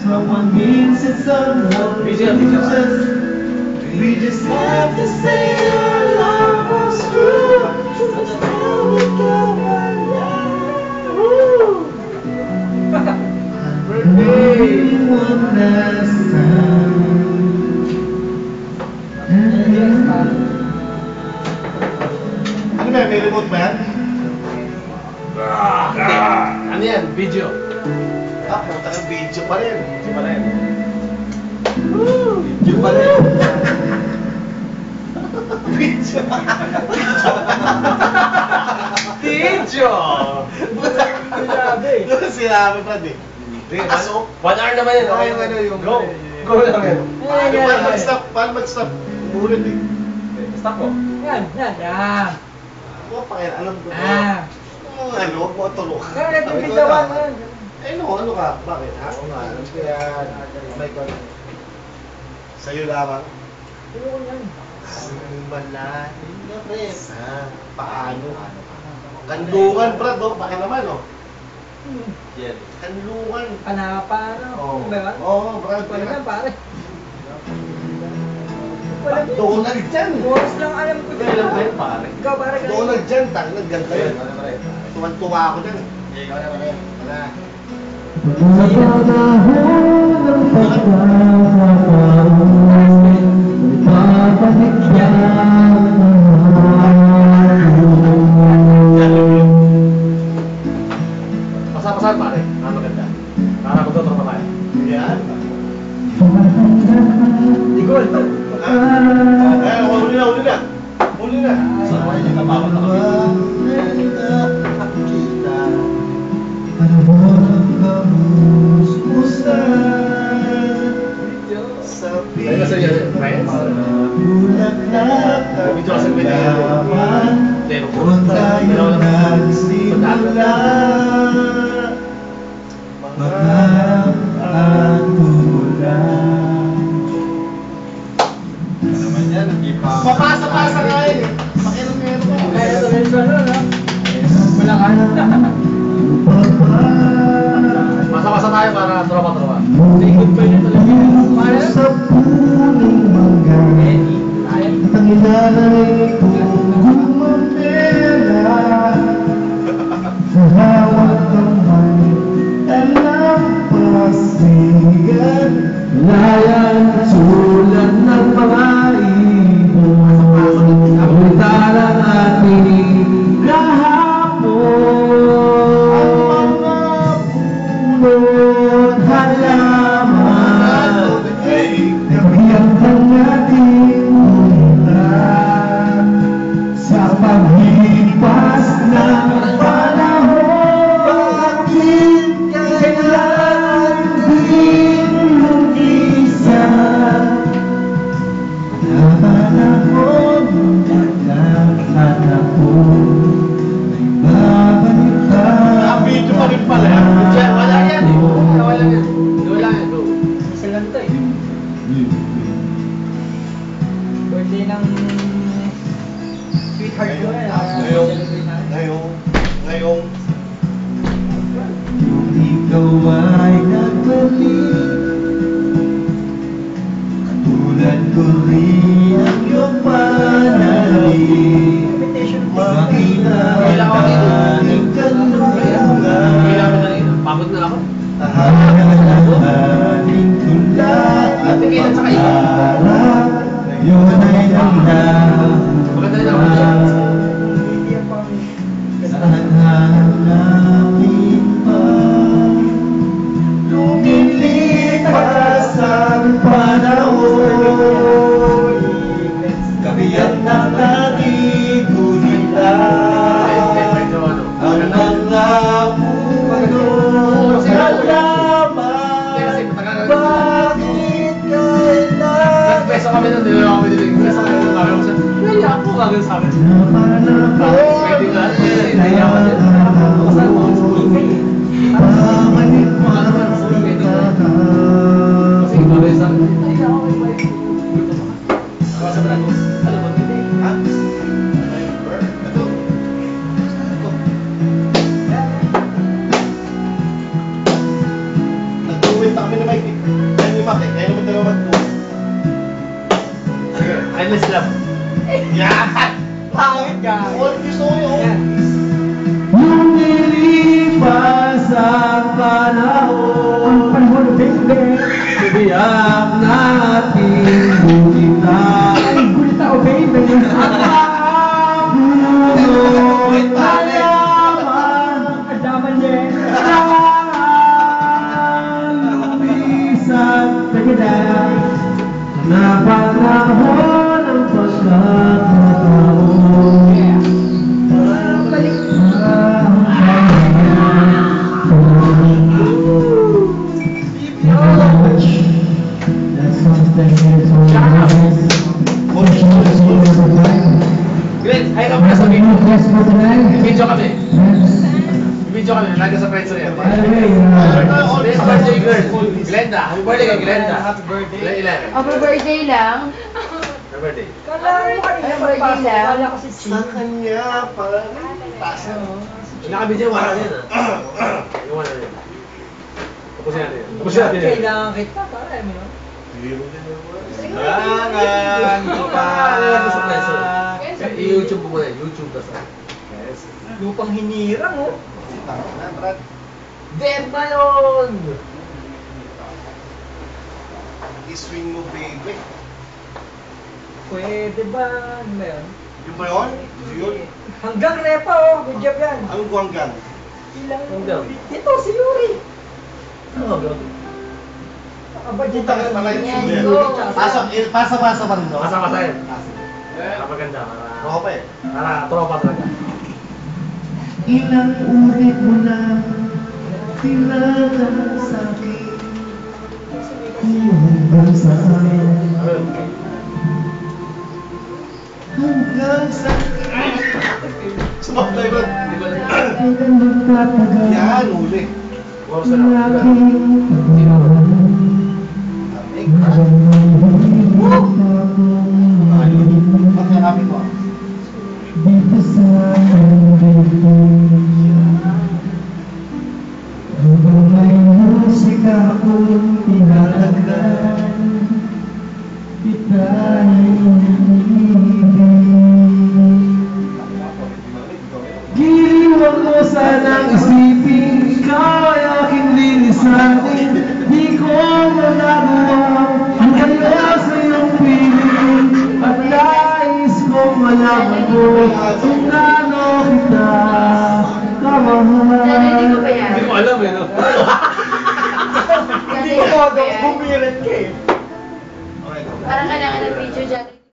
Someone means it, someone we just have to say our love was true. Just tell me come on, birthday one last time. Ano ba? May remote ba yan? Ano yan? Video. Puta ka, video pa rin. Video pa rin. Video pa rin. Video. Video! Sinabi. Sinabi pa din. Pasok. 1 hour naman yun. Okay, yung Go. Go lang yan. Paano mag-stop? Paano mag-stop? Umulit eh. Stop ko. Yan. Huwag pakyan, alam ko. Ano, huwag mo tulog. Kaya nagbibitawan mo yan. Eh no, ano ka? Bakit? Ako nga, alam ko yan. May ko. Sa'yo lamang. Ayoko yan. Ang malalim na presa. Paano? Kandungan, Brad, no? Baka naman, no? Yan. Kanlungan. Panapa, ano? Oo. Ba? Oo, Brad. Wala na, pare. Wala din. Donald dyan. Oras lang alam ko dyan. Alam ko yun, pare. Ikaw, pare. Donald dyan, tangin, ganda yun. Tuwan-tuwa ako dyan. Ikaw na pare. Wala. Pasal pare. Maganda. Para magtotropa tayo. Yan. Igol. Huli na. Huli na. Sabay niya kapawat na kami. Ayun na sa'yo, friends. Video kasi pwede yun. Papasa-pasa nga yun. Pakiramero ko. Kaya ito rin siya, no? Wala ka. Masa-masa tayo para tropa-tropa. Ikot pa yun talaga. Pare. Sa punong mangga, ang ilalay ko gumapera. Sa hawak kamay, alam pasigan. Layan sulat ng mga ibon, ulitala ng ating kahapon. Ang mga punot halaman, nabiyang ng ating ulan sa paglipas ng panahon. Bakit kailan din lumisan? Naman ako nagkakanak ko, ay babalik ka. Video pa rin pala. Wala yan eh. Wala yan. Wala yan. Go. Isa lang to eh. Birthday ng sweetheart ko eh. Ngayong kung ikaw ay nagbalik, katulad ko rin ang iyong panalig, Invitation to makita ang aking kanlungan, Pagod na ako. tahanan ang ating tula at pangarap, ngayon ay nanglaman. Hindi ang pang... Saan hanapin pa? Lumilipas ang panahon, kabiyak ng ating gulita. Ang mga puno halaman, bakit kailan? Nagpesa kami nun, di ba kami dito? Nagpesa kami nun, kami siya. Naiyak po kami sa akin. Pwede nga, naiyak ko din. Kasal mo, kasi iba rin sa akin. Naiyak ako, iba rin. Kasi ba lang, alam mo, Nag-uwit na kami na Mike. Endless love. Yan! Pangit ka. All gusto ko yun. Yan. Nung nilipas ang panahon, Ang panahon, baby. tiyak natin gulita. Ay, gulita o baby. Puno'y alaman, Adaman din. lumisan, tagalan, na panahon ang pagkakataon. Balik. Glenn, ay ka muna sabihin mo. Video kami. Video kami, lagi sa friends rin. Happy birthday, girl. Glenda, happy birthday kay Glenda. Happy birthday. Ilan? Happy birthday lang. Happy birthday. Kala mo kanina Ay, birthday pagpasok, lang. kala ko si Chin. Sa kanya pa rin. Tasa. Nakabidyo, wala din ah. Yung wala din. Tapusin natin. Tapusin natin. Kailangan kita, para mo no? Kailangan kita. Sa preso. I-YouTube mo muna. YouTube ka sa. Yes. Lupang hinirang, oh. Brad. Dead na yun! I-swing mo, baby. Pwede ba? Ano ba yun? Yun ba yun? Yun. Hanggang repa, oh. Good job yan. Ang guwanggang. Ilang Hanggang? Ito, si Yuri. Oo, bro. Nakabudget Puta ka pala yung Yan, sulit. go. Pasa pa rin, no? Pasa-pasa yun. Pasa. Para maganda. Ako pa eh. Para tropa talaga. Ilang ulit mo na tinanong sa akin hanggang saan, Hanggang sa... Sumablay ba? kailan magtatagal Yan, huli. Oras na ang lang. aking pagmamahal hanggang mahihigit akong Pagkakapit mo. dito sa mundo. Hanggang may musika akong tinataglan, kita'y umiibig. Giliwag mo sanang isipin, ikaw ay aking lilisanin. Di ko magagawa ang kaya sa iyong piling, at nais kong malaman mo kung gaano kita kamahal. Hindi ko ba yan? Hindi ko alam eh, no? Hindi ko modo, bumirit ka eh. Okay, go. Parang kailangan ng video dyan.